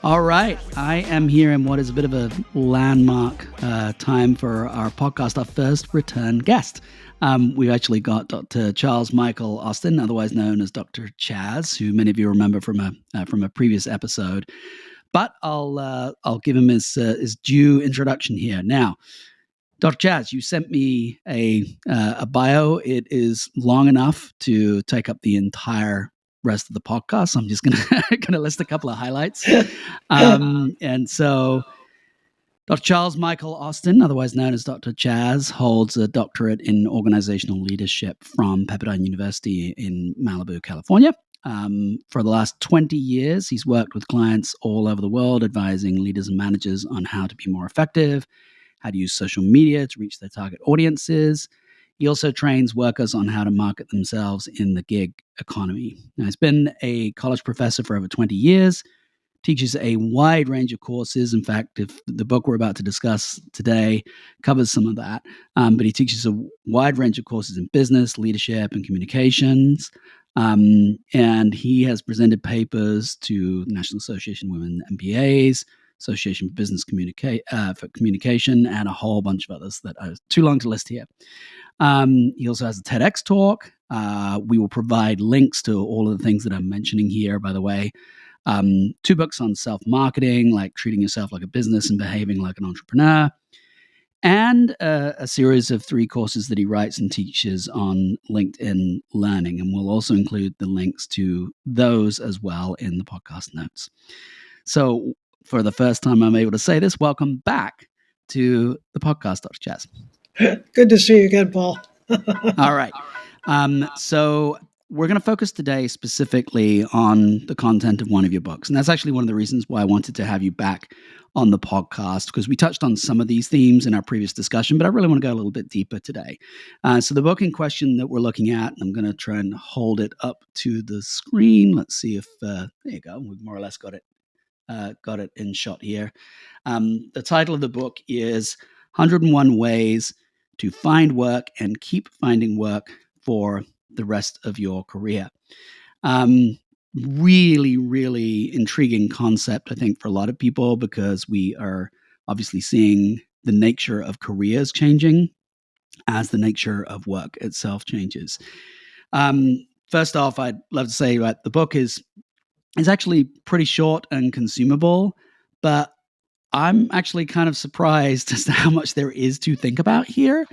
All right. I am here in what is a bit of a landmark time for our podcast, our first return guest. We've actually got Dr. Charles Michael Austin, otherwise known as Dr. Chaz, who many of you remember from a previous episode. But I'll give him his due introduction here. Now, Dr. Chaz, you sent me a bio. It is long enough to take up the entire rest of the podcast. So I'm just gonna list a couple of highlights. And so Dr. Charles Michael Austin, otherwise known as Dr. Chaz, holds a doctorate in organizational leadership from Pepperdine University in Malibu, California. For the last 20 years, he's worked with clients all over the world, advising leaders and managers on how to be more effective, how to use social media to reach their target audiences. He also trains workers on how to market themselves in the gig economy. Now, he's been a college professor for over 20 years, teaches a wide range of courses. In fact, if the book we're about to discuss today covers some of that, but he teaches a wide range of courses in business, leadership, and communications. And he has presented papers to the National Association of Women MBAs, Association for Business for Communication, and a whole bunch of others that are too long to list here. He also has a TEDx talk. We will provide links to all of the things that I'm mentioning here, by the way. 2 books on self-marketing, like treating yourself like a business and behaving like an entrepreneur, and a series of 3 courses that he writes and teaches on LinkedIn Learning. And we'll also include the links to those as well in the podcast notes. So for the first time I'm able to say this, welcome back to the podcast, Dr. Chaz. Good to see you again, Paul. All right. So we're going to focus today specifically on the content of one of your books. And that's actually one of the reasons why I wanted to have you back on the podcast, because we touched on some of these themes in our previous discussion, but I really want to go a little bit deeper today. So the book in question that we're looking at, and I'm going to try and hold it up to the screen. Let's see if, there you go, we've more or less got it in shot here. The title of the book is 101 Ways to Find Work and Keep Finding Work for the rest of your career. Really, really intriguing concept, I think, for a lot of people, because we are obviously seeing the nature of careers changing as the nature of work itself changes. First off, I'd love to say that the book is actually pretty short and consumable, but I'm actually kind of surprised as to how much there is to think about here.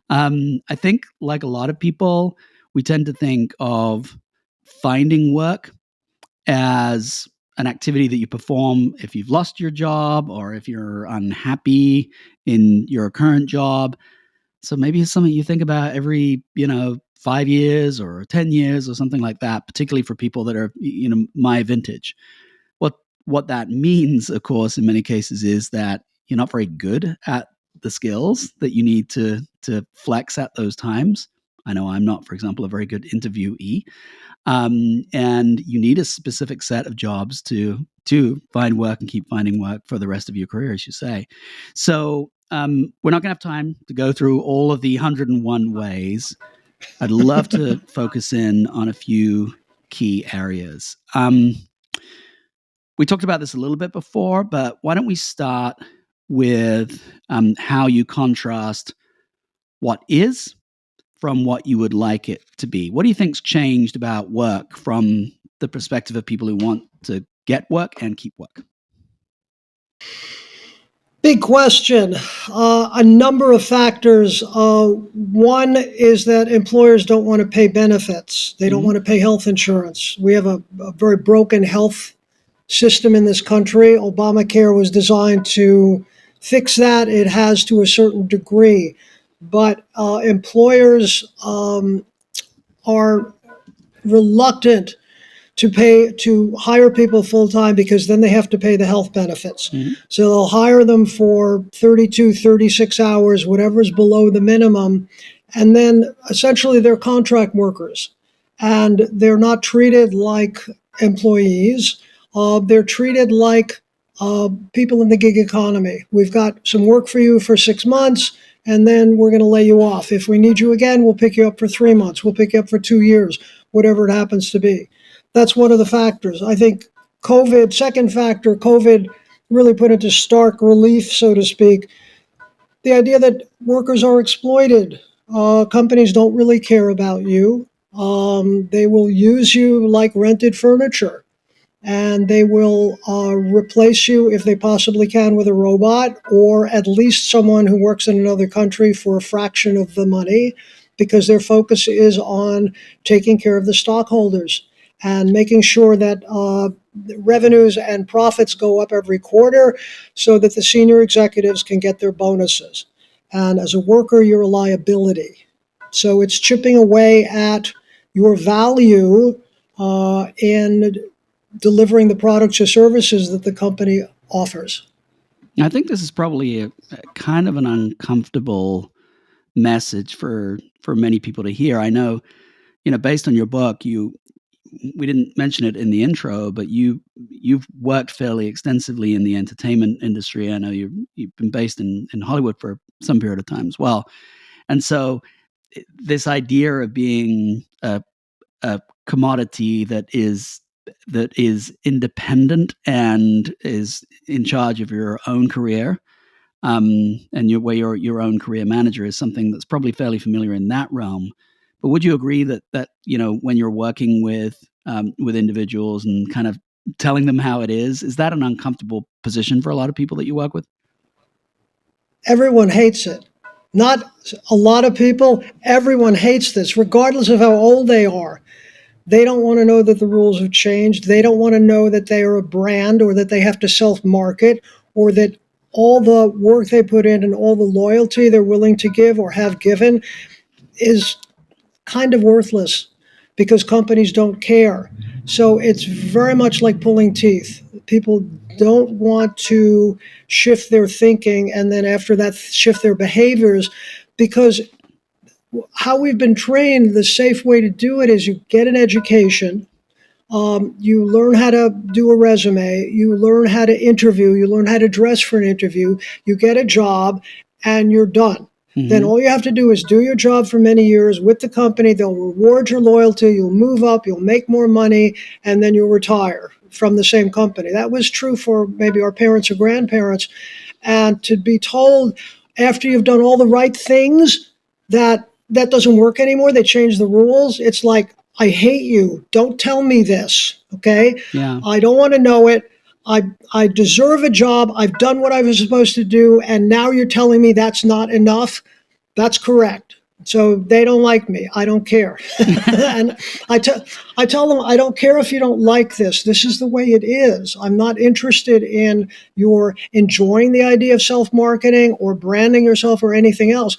I think, like a lot of people, we tend to think of finding work as an activity that you perform if you've lost your job or if you're unhappy in your current job. So maybe it's something you think about every, 5 years or 10 years or something like that, particularly for people that are, my vintage. What that means, of course, in many cases is that you're not very good at the skills that you need to flex at those times. I know I'm not, for example, a very good interviewee. And you need a specific set of jobs to find work and keep finding work for the rest of your career, as you say. So we're not going to have time to go through all of the 101 ways. I'd love to focus in on a few key areas. We talked about this a little bit before, but why don't we start with how you contrast what is from what you would like it to be? What do you think's changed about work from the perspective of people who want to get work and keep work? Big question. A number of factors. One is that employers don't want to pay benefits. They don't want to pay health insurance. We have a very broken health system in this country. Obamacare was designed to fix that. It has to a certain degree. But employers are reluctant to hire people full time, because then they have to pay the health benefits. So they'll hire them for 32, 36 hours, whatever is below the minimum. And then essentially they're contract workers, and they're not treated like employees. They're treated like people in the gig economy. We've got some work for you for 6 months, and then we're going to lay you off. If we need you again, we'll pick you up for 3 months. We'll pick you up for 2 years, whatever it happens to be. That's one of the factors. I think COVID, second factor, COVID really put into stark relief, so to speak, the idea that workers are exploited. Companies don't really care about you. They will use you like rented furniture, and they will replace you if they possibly can with a robot or at least someone who works in another country for a fraction of the money because their focus is on taking care of the stockholders and making sure that revenues and profits go up every quarter so that the senior executives can get their bonuses. And as a worker, you're a liability. So it's chipping away at your value in delivering the products or services that the company offers. I think this is probably a kind of an uncomfortable message for many people to hear. I know, based on your book, we didn't mention it in the intro, but you've worked fairly extensively in the entertainment industry. I know you've been based in Hollywood for some period of time as well, and so this idea of being a commodity that is independent and is in charge of your own career, and where your own career manager is something that's probably fairly familiar in that realm. But would you agree that when you're working with individuals and kind of telling them how it is that an uncomfortable position for a lot of people that you work with? Everyone hates it. Not a lot of people, everyone hates this, regardless of how old they are. They don't want to know that the rules have changed. They don't want to know that they are a brand or that they have to self market or that all the work they put in and all the loyalty they're willing to give or have given is kind of worthless because companies don't care. So it's very much like pulling teeth. People don't want to shift their thinking and then after that shift their behaviors because how we've been trained, the safe way to do it is you get an education, you learn how to do a resume, you learn how to interview, you learn how to dress for an interview, you get a job, and you're done. Then Mm-hmm. all you have to do is do your job for many years with the company. They'll reward your loyalty, you'll move up, you'll make more money, and then you'll retire from the same company. That was true for maybe our parents or grandparents. And to be told after you've done all the right things that that doesn't work anymore, they change the rules. It's like, I hate you. Don't tell me this. Okay. Yeah. I don't want to know it. I deserve a job. I've done what I was supposed to do. And now you're telling me that's not enough. That's correct. So they don't like me. I don't care. And I, te- I tell them, I don't care if you don't like this. This is the way it is. I'm not interested in your enjoying the idea of self marketing or branding yourself or anything else.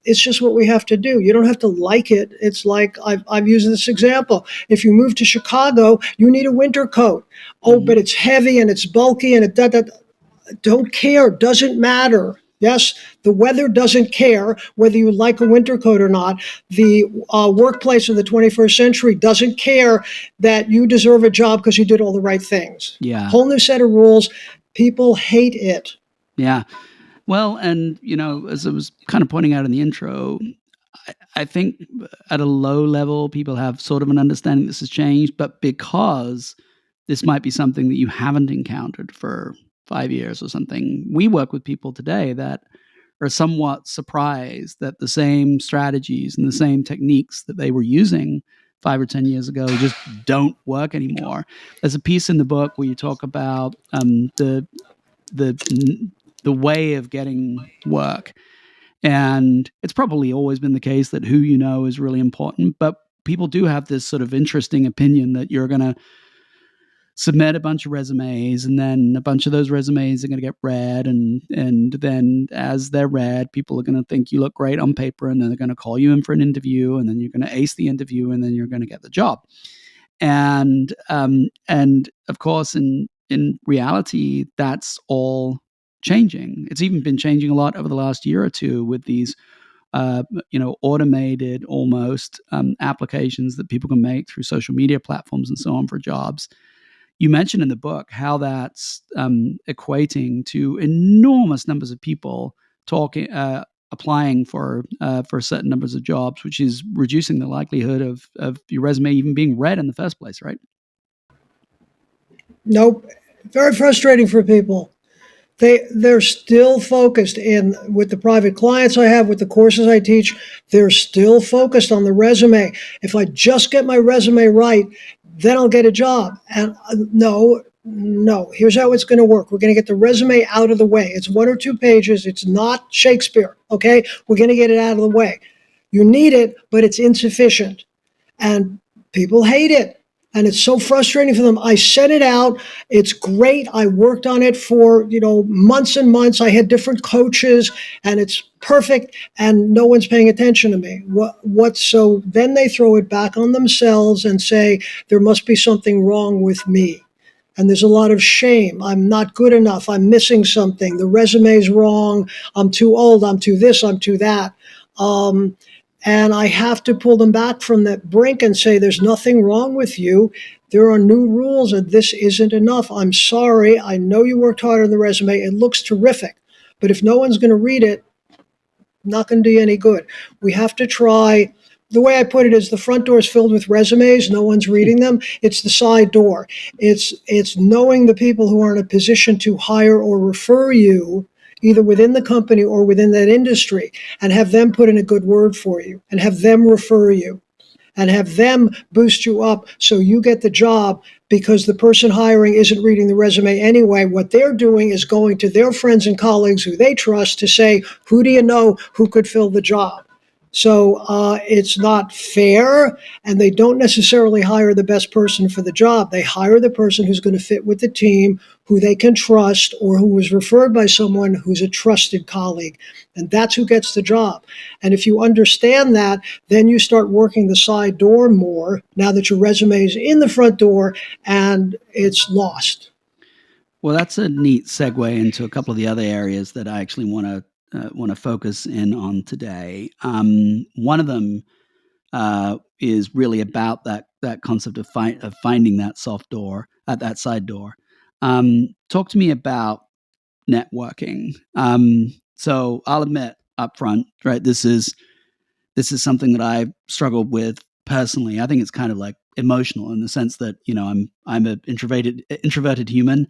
It's just what we have to do. You don't have to like it. It's like I've used this example. If you move to Chicago, you need a winter coat. Oh, Mm-hmm. but it's heavy and it's bulky and don't care. Doesn't matter. Yes, the weather doesn't care whether you like a winter coat or not. The workplace of the 21st century doesn't care that you deserve a job because you did all the right things. Yeah. Whole new set of rules. People hate it. Yeah. Well, and as I was kind of pointing out in the intro, I think at a low level, people have sort of an understanding this has changed, but because this might be something that you haven't encountered for 5 years or something, we work with people today that are somewhat surprised that the same strategies and the same techniques that they were using 5 or 10 years ago just don't work anymore. There's a piece in the book where you talk about the the way of getting work, and it's probably always been the case that who you know is really important, but people do have this sort of interesting opinion that you're going to submit a bunch of resumes and then a bunch of those resumes are going to get read, and then as they're read, people are going to think you look great on paper, and then they're going to call you in for an interview, and then you're going to ace the interview, and then you're going to get the job. And of course, in reality, that's all changing. It's even been changing a lot over the last year or two with these automated almost applications that people can make through social media platforms and so on for jobs. You mentioned in the book how that's equating to enormous numbers of people talking, applying for certain numbers of jobs, which is reducing the likelihood of your resume even being read in the first place, right? Nope. Very frustrating for people. They're still focused in with the private clients I have, with the courses I teach. They're still focused on the resume. If I just get my resume right, then I'll get a job. And no, no. Here's how it's going to work. We're going to get the resume out of the way. It's 1 or 2 pages. It's not Shakespeare. Okay, we're going to get it out of the way. You need it, but it's insufficient, and people hate it. And it's so frustrating for them. I sent it out. It's great. I worked on it for, months and months. I had different coaches, and it's perfect, and no one's paying attention to me. So then they throw it back on themselves and say there must be something wrong with me. And there's a lot of shame. I'm not good enough. I'm missing something. The resume's wrong. I'm too old. I'm too this. I'm too that. Um, and I have to pull them back from that brink and say, there's nothing wrong with you. There are new rules, and this isn't enough. I'm sorry. I know you worked hard on the resume. It looks terrific. But if no one's going to read it, not going to do you any good. We have to try. The way I put it is, the front door is filled with resumes. No one's reading them. It's the side door. It's knowing the people who are in a position to hire or refer you, either within the company or within that industry, and have them put in a good word for you, and have them refer you, and have them boost you up so you get the job, because the person hiring isn't reading the resume anyway. What they're doing is going to their friends and colleagues who they trust to say, who do you know who could fill the job? So it's not fair, and they don't necessarily hire the best person for the job. They hire the person who's going to fit with the team, who they can trust, or who was referred by someone who's a trusted colleague. And that's who gets the job. And if you understand that, then you start working the side door more now that your resume is in the front door and it's lost. Well, that's a neat segue into a couple of the other areas that I actually want to focus in on today. One of them is really about that concept of finding that soft door at that side door. Talk to me about networking. So I'll admit up front, right? This is something that I struggled with personally. I think it's kind of like emotional in the sense that I'm an introverted human,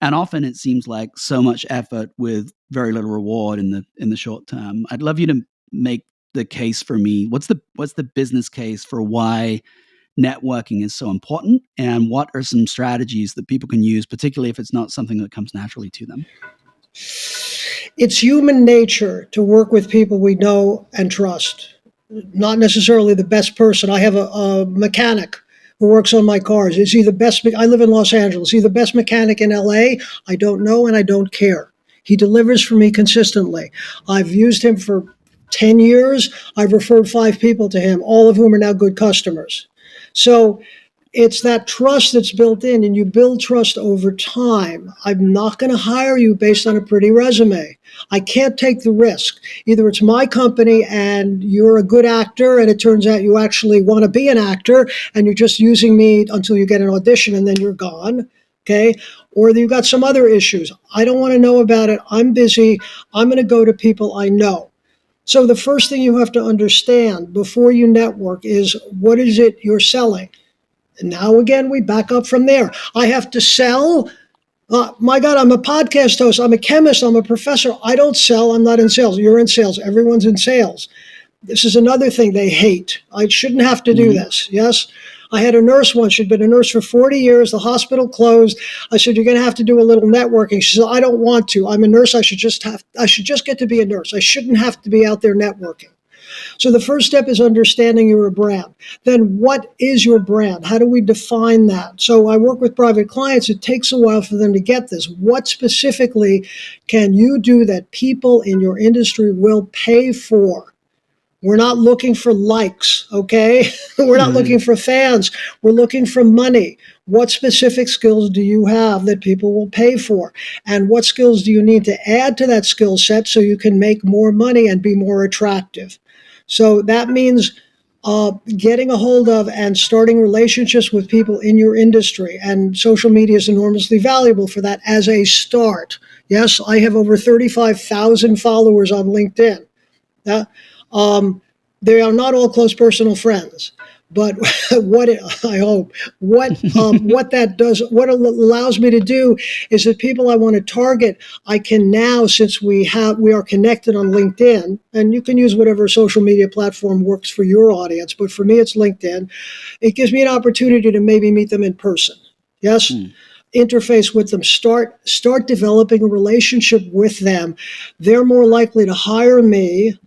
and often it seems like so much effort with very little reward in the short term. I'd love you to make the case for me. What's the business case for why networking is so important, and what are some strategies that people can use, particularly if it's not something that comes naturally to them? It's human nature to work with people we know and trust. Not necessarily the best person. I have a mechanic who works on my cars. Is he the best? I live in Los Angeles. Is he the best mechanic in LA? I don't know, and I don't care. He delivers for me consistently. I've used him for 10 years. I've referred 5 people to him, all of whom are now good customers. So it's that trust that's built in, and you build trust over time. I'm not going to hire you based on a pretty resume. I can't take the risk. Either it's my company and you're a good actor, and it turns out you actually want to be an actor, and you're just using me until you get an audition and then you're gone. Okay. Or you've got some other issues. I don't want to know about it. I'm busy. I'm going to go to people I know. So the first thing you have to understand before you network is, what is it you're selling? And now again, we back up from there. I have to sell. My God, I'm a podcast host. I'm a chemist. I'm a professor. I don't sell. I'm not in sales. You're in sales. Everyone's in sales. This is another thing they hate. I shouldn't have to do this. Yes. I had a nurse once. She'd been a nurse for 40 years. The hospital closed. I said, you're going to have to do a little networking. She said, I don't want to. I'm a nurse. I should just get to be a nurse. I shouldn't have to be out there networking. So the first step is understanding you're a brand. Then what is your brand? How do we define that? So I work with private clients. It takes a while for them to get this. What specifically can you do that people in your industry will pay for? We're not looking for likes, okay? We're not looking for fans. We're looking for money. What specific skills do you have that people will pay for? And what skills do you need to add to that skill set so you can make more money and be more attractive? So that means getting a hold of and starting relationships with people in your industry. And social media is enormously valuable for that as a start. Yes, I have over 35,000 followers on LinkedIn. They are not all close personal friends, But I hope what that does, what it allows me to do, is that people I want to target, I can now, since we are connected on LinkedIn, and you can use whatever social media platform works for your audience, but for me it's LinkedIn. It gives me an opportunity to maybe meet them in person. Yes. Interface with them, start developing a relationship with them. They're more likely to hire me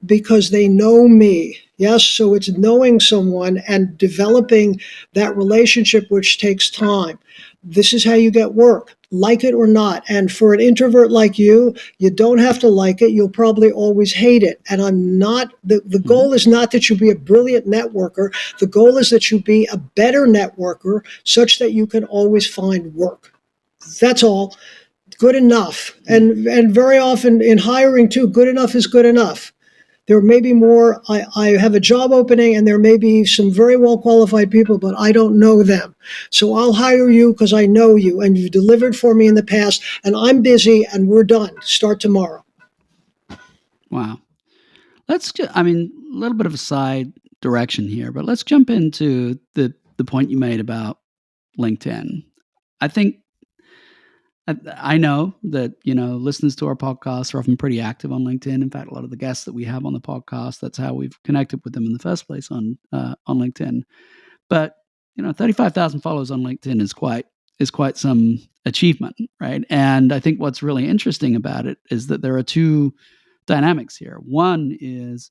because they know me. Yes, so it's knowing someone and developing that relationship, which takes time. This is how you get work, like it or not. And for an introvert like you don't have to like it. You'll probably always hate it. And I'm not, the goal is not that you be a brilliant networker. The goal is that you be a better networker such that you can always find work. That's all. Good enough. And very often in hiring too, good enough is good enough. There may be more. I have a job opening and there may be some very well qualified people, but I don't know them. So I'll hire you because I know you and you've delivered for me in the past, and I'm busy and we're done. Start tomorrow. Wow. A little bit of a side direction here, but let's jump into the point you made about LinkedIn. I think I know that, listeners to our podcast are often pretty active on LinkedIn. In fact, a lot of the guests that we have on the podcast, that's how we've connected with them in the first place on LinkedIn. But 35,000 followers on LinkedIn is quite some achievement, right? And I think what's really interesting about it is that there are two dynamics here. One is,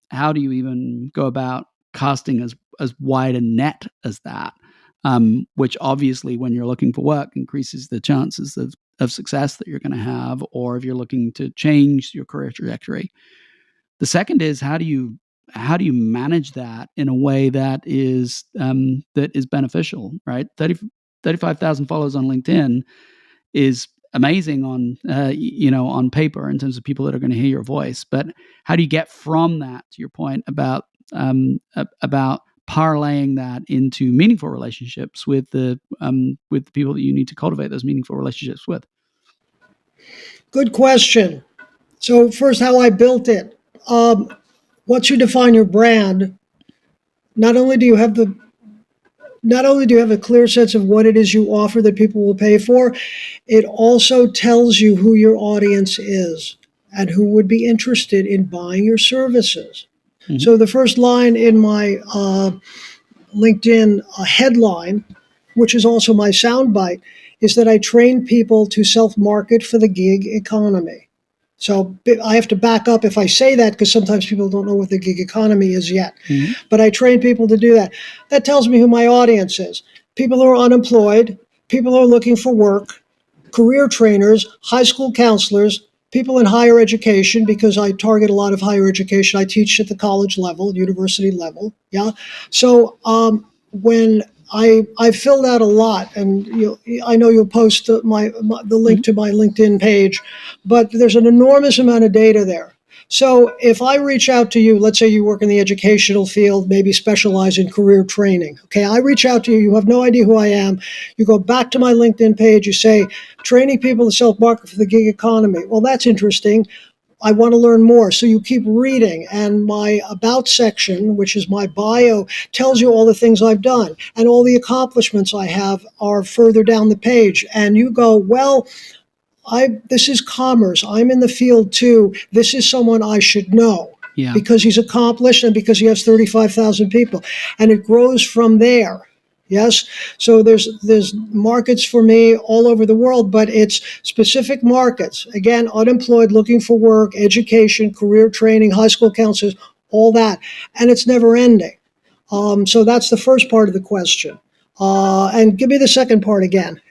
how do you even go about casting as wide a net as that? Which obviously, when you're looking for work, increases the chances of success that you're going to have, or if you're looking to change your career trajectory. The second is, how do you manage that in a way that is beneficial, right? 35,000 followers on LinkedIn is amazing on paper in terms of people that are going to hear your voice. But how do you get from that, to your point about parlaying that into meaningful relationships with the people that you need to cultivate those meaningful relationships with? Good question. So first, how I built it. Once you define your brand, not only do you have a clear sense of what it is you offer that people will pay for, it also tells you who your audience is and who would be interested in buying your services. Mm-hmm. So the first line in my LinkedIn headline, which is also my soundbite, is that I train people to self-market for the gig economy. So I have to back up if I say that, because sometimes people don't know what the gig economy is yet. Mm-hmm. But I train people to do that. That tells me who my audience is. People who are unemployed, people who are looking for work, career trainers, high school counselors, people in higher education, because I target a lot of higher education. I teach at the college level, university level. Yeah. So when I filled out a lot, and I know you'll post the link to my LinkedIn page, but there's an enormous amount of data there. So if I reach out to you, let's say you work in the educational field, maybe specialize in career training. Okay, I reach out to you, you have no idea who I am. You go back to my LinkedIn page, you say, training people to self-market for the gig economy. Well, that's interesting. I want to learn more. So you keep reading, and my about section, which is my bio, tells you all the things I've done, and all the accomplishments I have are further down the page. And you go, well, this is commerce. I'm in the field too. This is someone I should know. Yeah. Because he's accomplished and because he has 35,000 people. And it grows from there. Yes. So there's markets for me all over the world, but it's specific markets. Again, unemployed, looking for work, education, career training, high school counselors, all that. And it's never ending. So that's the first part of the question. And give me the second part again.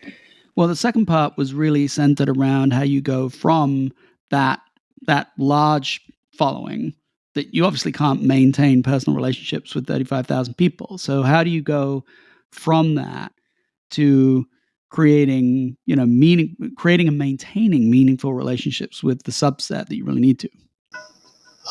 Well, the second part was really centered around how you go from that large following that you obviously can't maintain personal relationships with 35,000 people. So how do you go from that to creating and maintaining meaningful relationships with the subset that you really need to?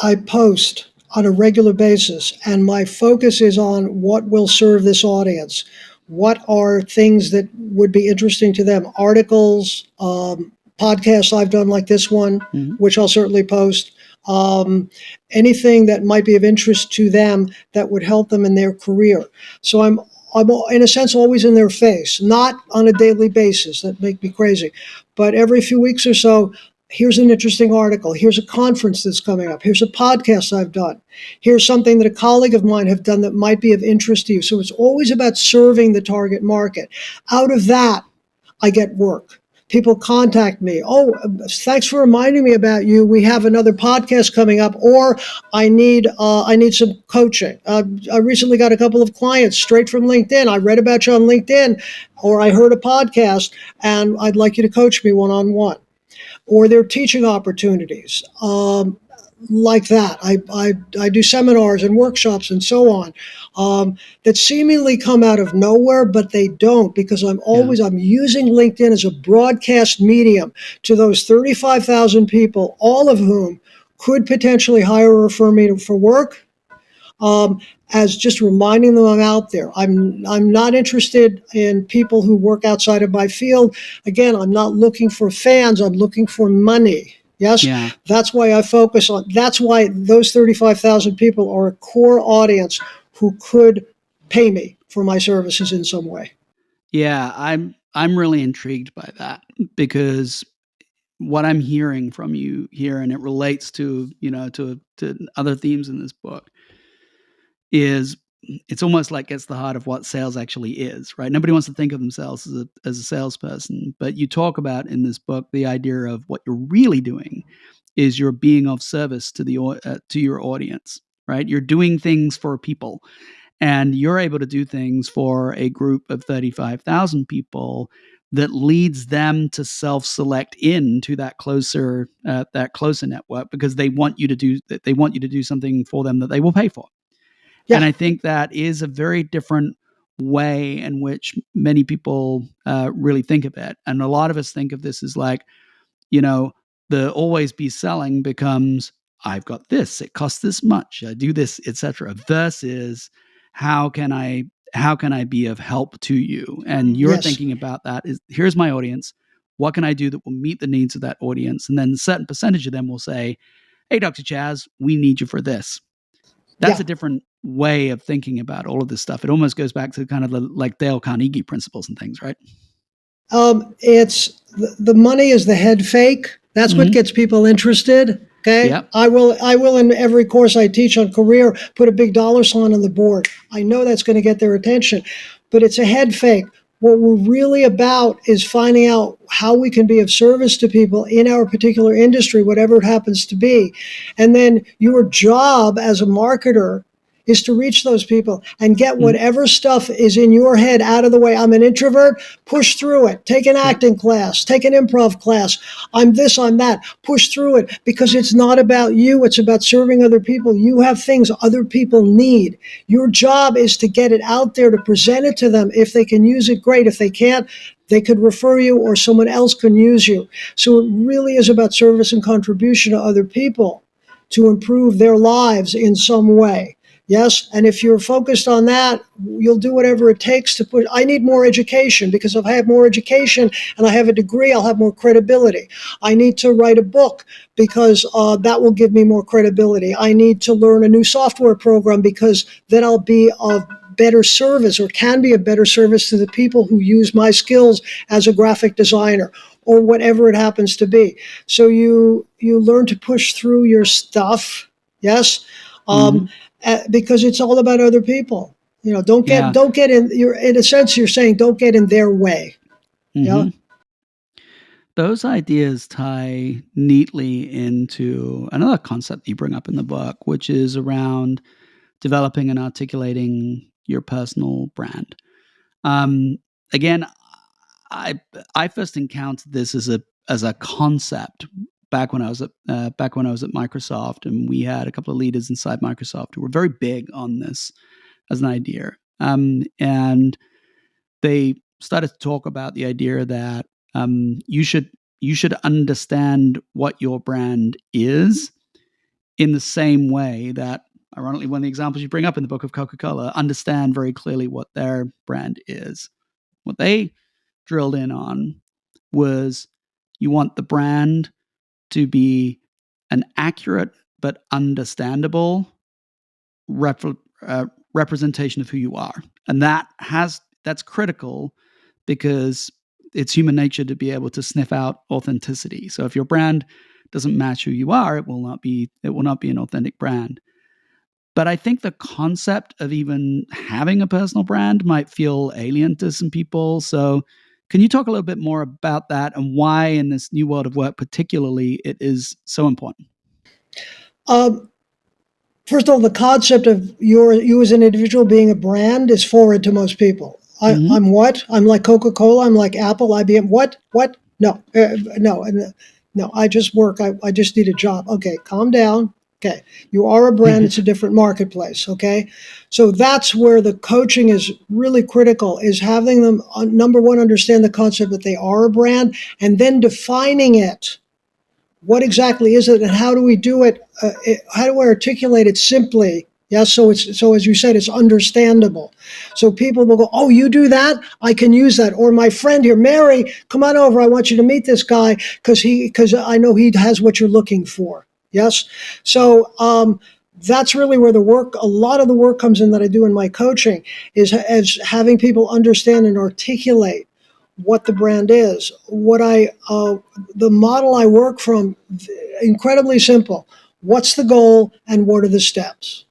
I post on a regular basis, and my focus is on what will serve this audience. What are things that would be interesting to them? Articles, podcasts I've done like this one, mm-hmm. which I'll certainly post. um, anything that might be of interest to them that would help them in their career. So I'm in a sense always in their face, not on a daily basis. That make me crazy, but every few weeks or so. Here's an interesting article. Here's a conference that's coming up. Here's a podcast I've done. Here's something that a colleague of mine have done that might be of interest to you. So it's always about serving the target market. Out of that, I get work. People contact me. Oh, thanks for reminding me about you. We have another podcast coming up, or I need some coaching. I recently got a couple of clients straight from LinkedIn. I read about you on LinkedIn, or I heard a podcast, and I'd like you to coach me one on one. Or their teaching opportunities. Like that. I do seminars and workshops and so on that seemingly come out of nowhere, but they don't because Yeah. I'm using LinkedIn as a broadcast medium to those 35,000 people, all of whom could potentially hire or refer me for work, um, as just reminding them I'm out there. I'm not interested in people who work outside of my field. Again, I'm not looking for fans. I'm looking for money. Yes, Yeah. that's why I focus on. That's why those 35,000 people are a core audience who could pay me for my services in some way. Yeah, I'm really intrigued by that because what I'm hearing from you here, and it relates to to other themes in this book, is it's almost like gets the heart of what sales actually is, right? Nobody wants to think of themselves as a salesperson, but you talk about in this book the idea of what you're really doing is you're being of service to to your audience, right? You're doing things for people, and you're able to do things for a group of 35,000 people that leads them to self-select into that closer network because they want you to do something for them that they will pay for. And Yeah. I think that is a very different way in which many people really think of it. And a lot of us think of this as like, you know, the always be selling becomes I've got this, it costs this much, I do this, etc. Versus how can I how can I be of help to you? And you're Yes. thinking about that is here's my audience. What can I do that will meet the needs of that audience? And then a certain percentage of them will say, hey, Dr. Chaz, we need you for this. That's Yeah. a different way of thinking about all of this stuff. It almost goes back to kind of the like Dale Carnegie principles and things, right? It's the money is the head fake. That's what Mm-hmm. gets people interested. Okay, Yep. I will in every course I teach on career put a big dollar sign on the board. I know that's going to get their attention, but it's a head fake. What we're really about is finding out how we can be of service to people in our particular industry, whatever it happens to be. And then your job as a marketer is to reach those people and get Mm-hmm. whatever stuff is in your head out of the way. I'm an introvert, push through it. Take an Yep. acting class, take an improv class. I'm this, I'm that. Push through it because it's not about you, it's about serving other people. You have things other people need. Your job is to get it out there to present it to them. If they can use it, great. If they can't, they could refer you or someone else can use you. So it really is about service and contribution to other people to improve their lives in some way. Yes, and if you're focused on that, you'll do whatever it takes to put. I need more education because if I have more education and I have a degree, I'll have more credibility. I need to write a book because that will give me more credibility. I need to learn a new software program because then I'll be of better service or can be a better service to the people who use my skills as a graphic designer or whatever it happens to be. So you learn to push through your stuff. Yes. Mm-hmm. Um, because it's all about other people. You know, Yeah. don't get in. You're in a sense you're saying don't get in their way. Yeah. Mm-hmm. Those ideas tie neatly into another concept you bring up in the book, which is around developing and articulating your personal brand. Um, Again, I I first encountered this as a concept back when I was at Microsoft, and we had a couple of leaders inside Microsoft who were very big on this as an idea, and they started to talk about the idea that you should understand what your brand is in the same way that, ironically, one of the examples you bring up in the book of Coca-Cola, understand very clearly what their brand is. What they drilled in on was you want the brand to be an accurate but understandable rep- representation of who you are. And that's critical because it's human nature to be able to sniff out authenticity. So if your brand doesn't match who you are, it will not be an authentic brand. But I think the concept of even having a personal brand might feel alien to some people. So can you talk a little bit more about that and why in this new world of work particularly it is so important? Um, First of all, the concept of you as an individual being a brand is foreign to most people. Mm-hmm. I'm what? I'm like Coca-Cola. I'm like Apple, IBM. What? What? No, no, no. I just work. I just need a job. Okay, calm down. Okay, you are a brand. It's a different marketplace. Okay, so that's where the coaching is really critical. Is having them number one understand the concept that they are a brand, and then defining it. What exactly is it, and how do we do it? How do we articulate it simply? Yes, so as you said, it's understandable. So people will go, "Oh, you do that? I can use that." Or my friend here, Mary, come on over. I want you to meet this guy because I know he has what you're looking for. Yes, so that's really where a lot of the work comes in that I do in my coaching is having people understand and articulate what the brand is. The model I work from, incredibly simple. What's the goal and what are the steps?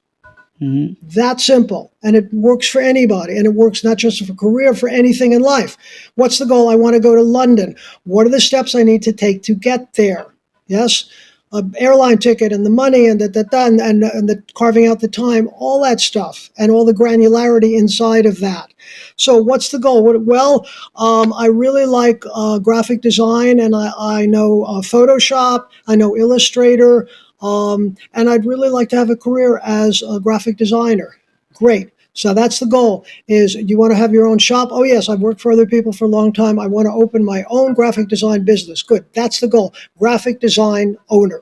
Mm-hmm. That simple. And it works for anybody. And it works not just for career, for anything in life. What's the goal? I want to go to London. What are the steps I need to take to get there? Yes. An airline ticket and the money and and the carving out the time, all that stuff, and all the granularity inside of that. So, what's the goal? Well, I really like graphic design, and I know Photoshop, I know Illustrator, and I'd really like to have a career as a graphic designer. Great. So that's the goal. Is you want to have your own shop? Oh yes, I've worked for other people for a long time. I want to open my own graphic design business. Good. That's the goal. Graphic design owner.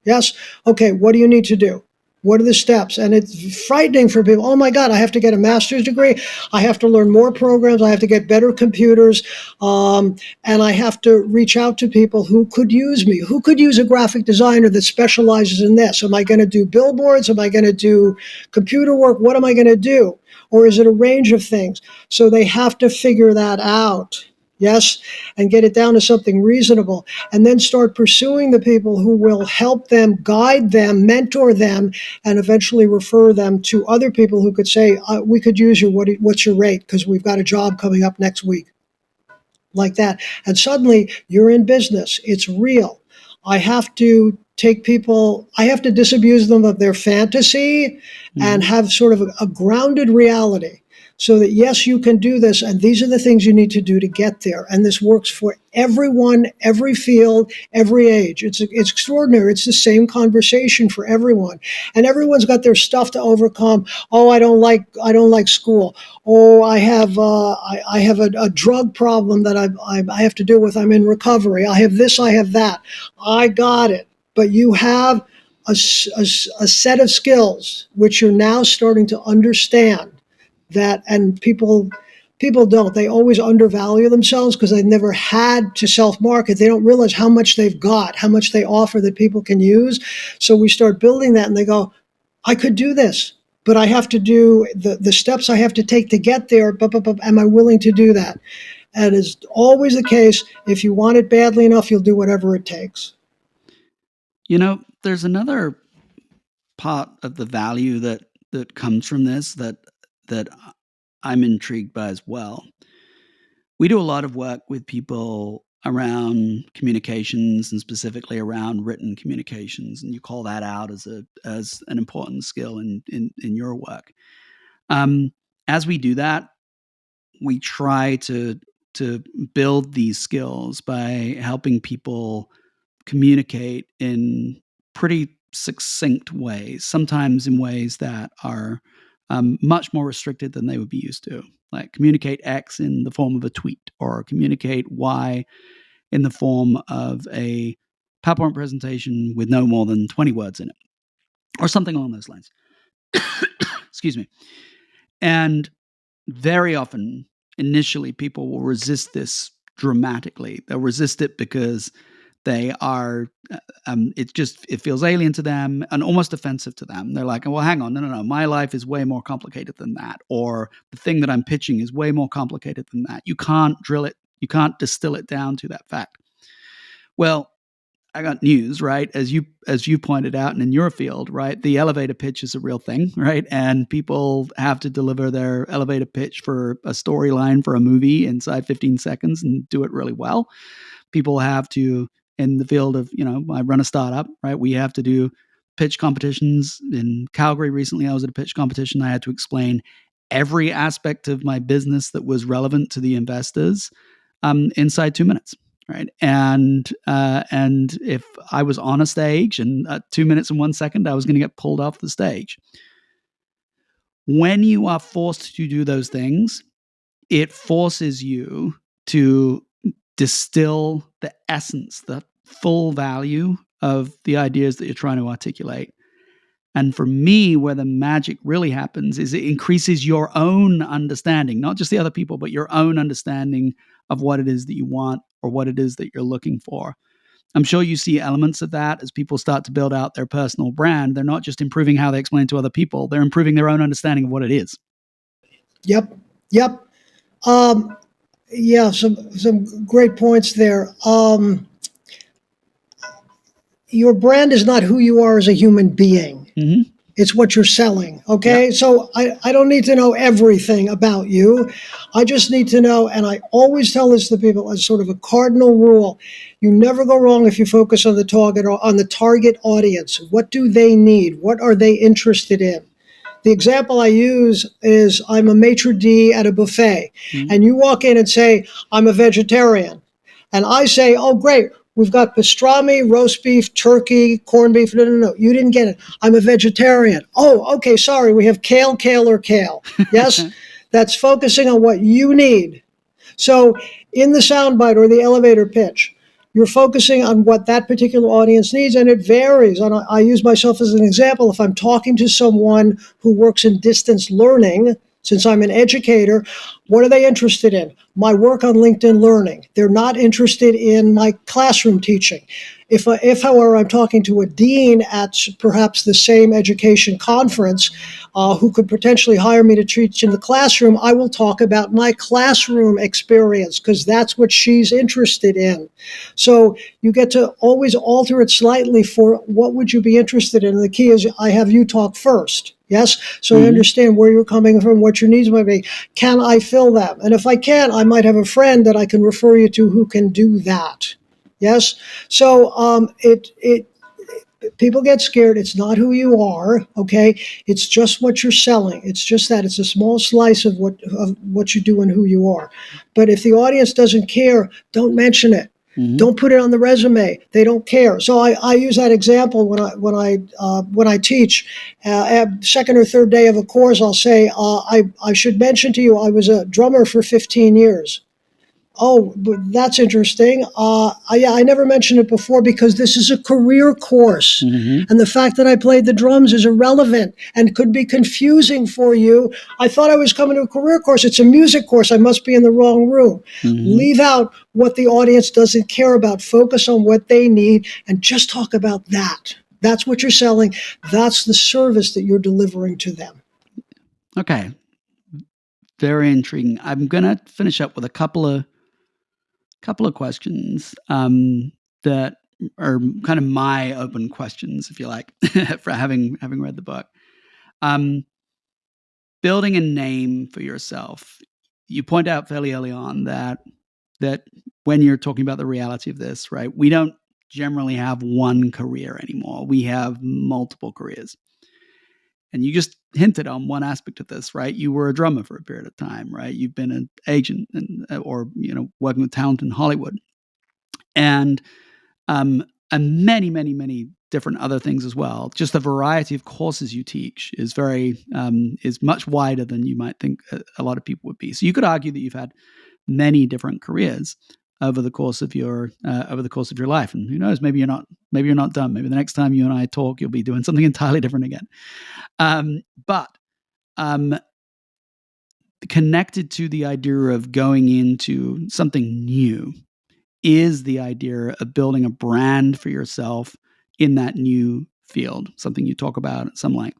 Yes. Okay. What do you need to do? What are the steps? And it's frightening for people. Oh my God, I have to get a master's degree. I have to learn more programs. I have to get better computers. And I have to reach out to people who could use me, who could use a graphic designer that specializes in this. Am I going to do billboards? Am I going to do computer work? What am I going to do? Or is it a range of things? So they have to figure that out. Yes, and get it down to something reasonable, and then start pursuing the people who will help them, guide them, mentor them, and eventually refer them to other people who could say, "We could use you. What's your rate? Because we've got a job coming up next week." Like that. And suddenly you're in business. It's real. I have to I have to disabuse them of their fantasy and Mm-hmm. have sort of a grounded reality so that, yes, you can do this. And these are the things you need to do to get there. And this works for everyone, every field, every age. It's extraordinary. It's the same conversation for everyone. And everyone's got their stuff to overcome. Oh, I don't like school. Oh, I have a drug problem that I have to deal with. I'm in recovery. I have this, I have that. I got it. But you have a set of skills which you're now starting to understand that, and people don't. They always undervalue themselves because they've never had to self market. They don't realize how much they've got, how much they offer that people can use. So we start building that, and they go, I could do this, but I have to do the steps I have to take to get there. But am I willing to do that? And it's always the case. If you want it badly enough, you'll do whatever it takes. There's another part of the value that comes from this that I'm intrigued by as well. We do a lot of work with people around communications and specifically around written communications, and you call that out as an important skill in your work. Um, as we do that, we try to build these skills by helping people communicate in pretty succinct ways, sometimes in ways that are much more restricted than they would be used to. Like communicate X in the form of a tweet, or communicate Y in the form of a PowerPoint presentation with no more than 20 words in it, or something along those lines. Excuse me. And very often, initially, people will resist this dramatically. They'll resist it because They are, it feels alien to them and almost offensive to them. They're like, well, hang on, no. My life is way more complicated than that. Or the thing that I'm pitching is way more complicated than that. You can't drill it. You can't distill it down to that fact. Well, I got news, right? As you pointed out, and in your field, right, the elevator pitch is a real thing, right? And people have to deliver their elevator pitch for a storyline for a movie inside 15 seconds and do it really well. People have to, in the field of, I run a startup, right? We have to do pitch competitions. In Calgary recently, I was at a pitch competition. I had to explain every aspect of my business that was relevant to the investors inside 2 minutes. Right. And if I was on a stage and 2 minutes and 1 second, I was going to get pulled off the stage. When you are forced to do those things, it forces you to distill the essence, the full value of the ideas that you're trying to articulate. And for me, where the magic really happens is it increases your own understanding, not just the other people, but your own understanding of what it is that you want or what it is that you're looking for. I'm sure you see elements of that as people start to build out their personal brand. They're not just improving how they explain to other people, they're improving their own understanding of what it is. Yep. Yeah, some great points there. Your brand is not who you are as a human being. Mm-hmm. It's what you're selling. Okay. Yep. So I don't need to know everything about you. I just need to know, and I always tell this to people as sort of a cardinal rule. You never go wrong if you focus on the target audience. What do they need? What are they interested in? The example I use is I'm a maitre d' at a buffet, and you walk in and say, I'm a vegetarian. And I say, oh, great. We've got pastrami, roast beef, turkey, corned beef. No. You didn't get it. I'm a vegetarian. Oh, okay. Sorry. We have kale, or kale. Yes. That's focusing on what you need. So in the soundbite or the elevator pitch, you're focusing on what that particular audience needs, and it varies. And I use myself as an example. If I'm talking to someone who works in distance learning, since I'm an educator, what are they interested in? My work on LinkedIn Learning. They're not interested in my classroom teaching. If however, I'm talking to a dean at perhaps the same education conference who could potentially hire me to teach in the classroom, I will talk about my classroom experience because that's what she's interested in. So you get to always alter it slightly for what would you be interested in. And the key is I have you talk first. Yes. So I understand where you're coming from, what your needs might be. Can I fill them? And if I can, I might have a friend that I can refer you to who can do that. Yes. So people get scared. It's not who you are. Okay. It's just what you're selling. It's just that it's a small slice of what you do and who you are. But if the audience doesn't care, don't mention it. Mm-hmm. Don't put it on the resume. They don't care. So I use that example when I teach. Second or third day of a course, I'll say I should mention to you I was a drummer for 15 years. Oh, that's interesting. I never mentioned it before because this is a career course. Mm-hmm. And the fact that I played the drums is irrelevant and could be confusing for you. I thought I was coming to a career course. It's a music course. I must be in the wrong room. Mm-hmm. Leave out what the audience doesn't care about. Focus on what they need and just talk about that. That's what you're selling. That's the service that you're delivering to them. Okay. Very intriguing. I'm going to finish up with a couple of questions that are kind of my open questions, if you like, for having read the book. Building a name for yourself. You point out fairly early on that when you're talking about the reality of this, right, we don't generally have one career anymore. We have multiple careers. And you just hinted on one aspect of this, right? You were a drummer for a period of time, right? You've been an agent or working with talent in Hollywood, and many, many, many different other things as well. Just the variety of courses you teach is is much wider than you might think a lot of people would be. So you could argue that you've had many different careers over the course of your life, and who knows, maybe you're not done. Maybe the next time you and I talk, you'll be doing something entirely different again. But connected to the idea of going into something new is the idea of building a brand for yourself in that new field, something you talk about at some length.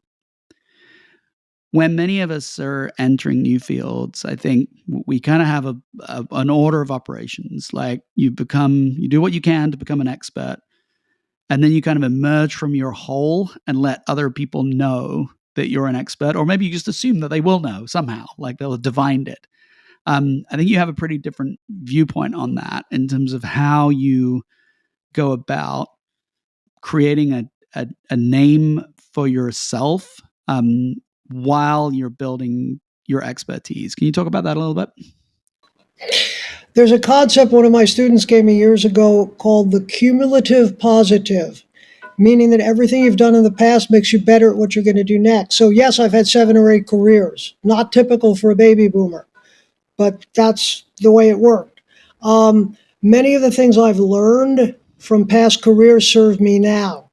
When many of us are entering new fields, I think we kind of have an order of operations. Like you do what you can to become an expert, and then you kind of emerge from your hole and let other people know that you're an expert, or maybe you just assume that they will know somehow, like they'll have divined it. I think you have a pretty different viewpoint on that in terms of how you go about creating a name for yourself while you're building your expertise. Can you talk about that a little bit? There's a concept one of my students gave me years ago called the cumulative positive, meaning that everything you've done in the past makes you better at what you're going to do next. So, yes, I've had 7 or 8 careers, not typical for a baby boomer, but that's the way it worked. Many of the things I've learned from past careers serve me now.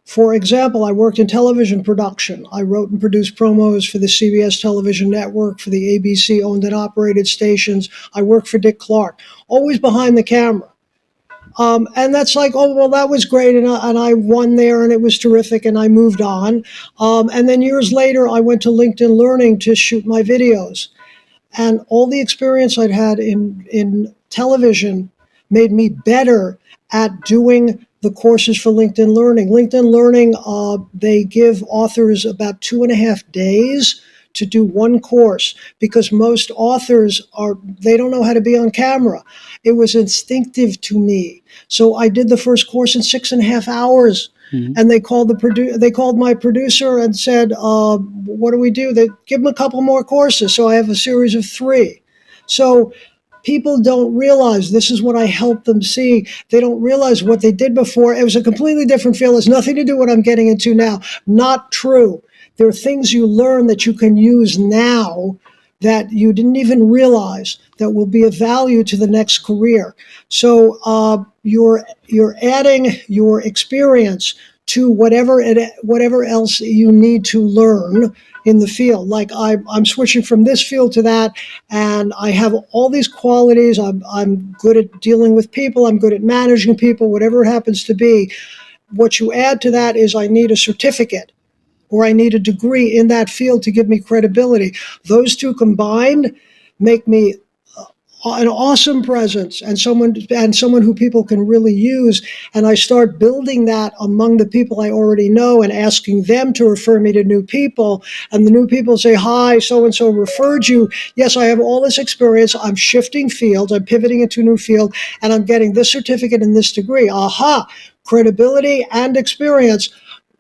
For example, I worked in television production. I wrote and produced promos for the CBS television network, for the ABC owned and operated stations. I worked for Dick Clark, always behind the camera. And that's like, oh, well, that was great. And I won there and it was terrific. And I moved on. And then years later, I went to LinkedIn Learning to shoot my videos. And all the experience I'd had in television made me better at doing the courses for LinkedIn Learning. LinkedIn Learning, they give authors about 2.5 days to do one course because most authors they don't know how to be on camera. It was instinctive to me. So I did the first course in 6.5 hours. Mm-hmm. And they called my producer and said, what do we do? They give them a couple more courses. So I have a series of 3. So people don't realize this is what I help them see. They don't realize what they did before. It was a completely different field. It has nothing to do with what I'm getting into now. Not true. There are things you learn that you can use now that you didn't even realize that will be of value to the next career. So you're adding your experience to whatever else you need to learn in the field. Like I'm switching from this field to that, and I have all these qualities. I'm good at dealing with people. I'm good at managing people, whatever it happens to be. What you add to that is I need a certificate or I need a degree in that field to give me credibility. Those two combined make me an awesome presence and someone who people can really use. And I start building that among the people I already know and asking them to refer me to new people. And the new people say, hi, so-and-so referred you. Yes, I have all this experience. I'm shifting fields. I'm pivoting into a new field and I'm getting this certificate and this degree. Aha, credibility and experience.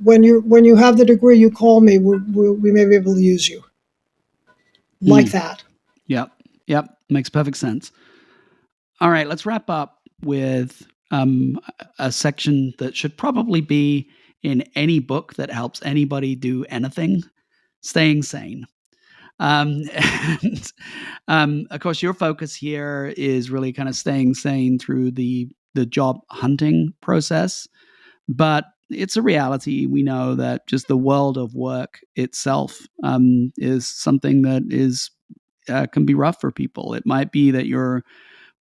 When you have the degree, you call me. We may be able to use you like that. Yep. Makes perfect sense. All right, let's wrap up with a section that should probably be in any book that helps anybody do anything: staying sane. And of course, your focus here is really kind of staying sane through the job hunting process. But it's a reality. We know that just the world of work itself is something that can be rough for people. It might be that you're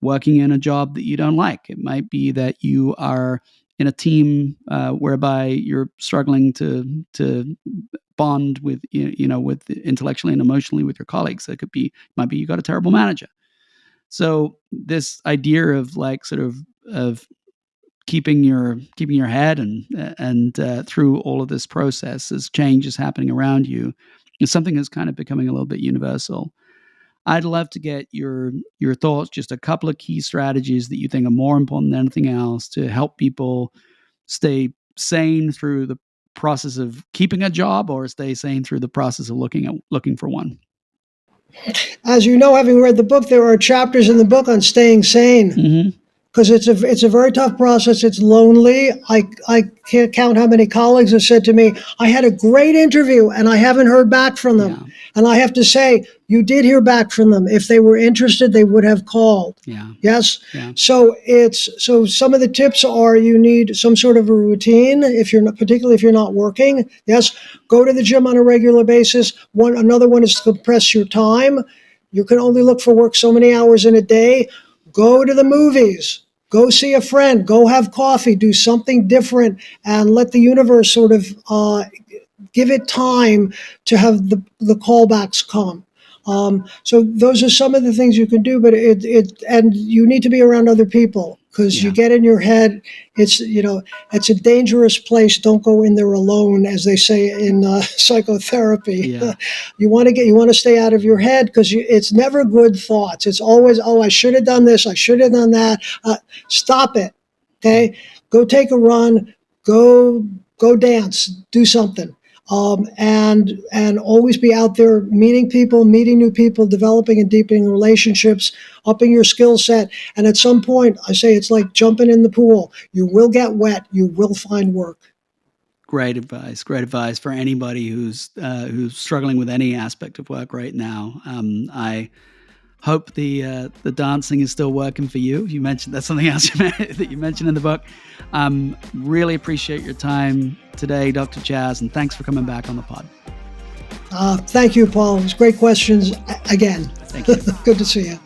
working in a job that you don't like. It might be that you are in a team whereby you're struggling to bond with with intellectually and emotionally with your colleagues. It might be you got a terrible manager. So this idea of like sort of keeping your head and through all of this process as change is happening around you is something that's kind of becoming a little bit universal. I'd love to get your thoughts, just a couple of key strategies that you think are more important than anything else to help people stay sane through the process of keeping a job or stay sane through the process of looking for one. As you know, having read the book, there are chapters in the book on staying sane. Mm-hmm. Because it's a very tough process. It's lonely. I can't count how many colleagues have said to me, I had a great interview and I haven't heard back from them. Yeah. And I have to say, you did hear back from them. If they were interested, they would have called. Yeah. Yes? Yeah. So some of the tips are you need some sort of a routine, particularly if you're not working. Yes? Go to the gym on a regular basis. Another one is to compress your time. You can only look for work so many hours in a day. Go to the movies. Go see a friend, go have coffee, do something different, and let the universe sort of give it time to have the callbacks come. So those are some of the things you can do, but and you need to be around other people, because you get in your head. It's it's a dangerous place. Don't go in there alone, as they say in psychotherapy. Yeah. You want to stay out of your head, because it's never good thoughts. It's always, oh, I should have done this, I should have done that. Stop it. Okay, go take a run. Go dance. Do something. And always be out there meeting people, meeting new people, developing and deepening relationships, upping your skill set. And at some point, I say it's like jumping in the pool. You will get wet. You will find work. Great advice. Great advice for anybody who's struggling with any aspect of work right now. I hope the dancing is still working for you. You mentioned that's something else that you mentioned in the book. Really appreciate your time today, Dr. Chaz, and thanks for coming back on the pod. Thank you, Paul. It was great questions again. Thank you. Good to see you.